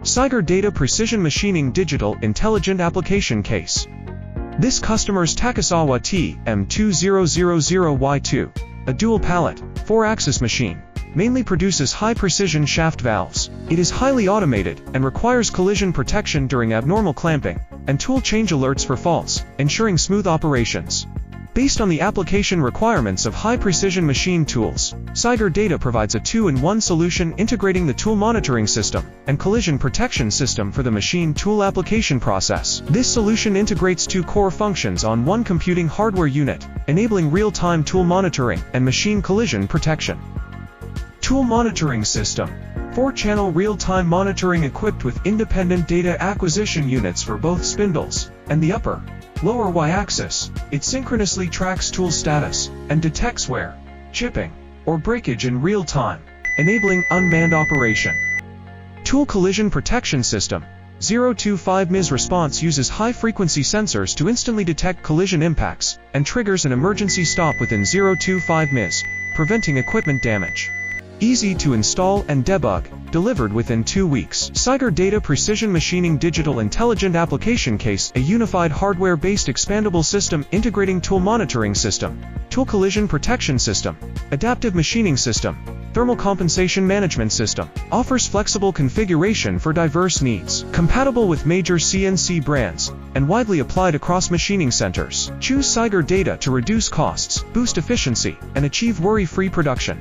SIGER Data Precision Machining Digital Intelligent Application Case. This customer's Takasawa TM2000Y2, a dual pallet, 4-axis machine, mainly produces high-precision shaft valves. It is highly automated and requires collision protection during abnormal clamping, and tool change alerts for faults, ensuring smooth operations. Based on the application requirements of high-precision machine tools, SIGER Data provides a 2-in-1 solution integrating the tool monitoring system and collision protection system for the machine tool application process. This solution integrates 2 core functions on one computing hardware unit, enabling real-time tool monitoring and machine collision protection. Tool monitoring system. 4-channel real-time monitoring equipped with independent data acquisition units for both spindles and the upper, lower Y-axis. It synchronously tracks tool status and detects wear, chipping, or breakage in real time, enabling unmanned operation. Tool collision protection system. 025 ms response uses high-frequency sensors to instantly detect collision impacts and triggers an emergency stop within 025 ms, preventing equipment damage. Easy to install and debug, delivered within 2 weeks. SIGER Data Precision Machining Digital Intelligent Application Case, a unified hardware-based expandable system integrating tool monitoring system, tool collision protection system, adaptive machining system, thermal compensation management system, offers flexible configuration for diverse needs, compatible with major CNC brands, and widely applied across machining centers. Choose SIGER Data to reduce costs, boost efficiency, and achieve worry-free production.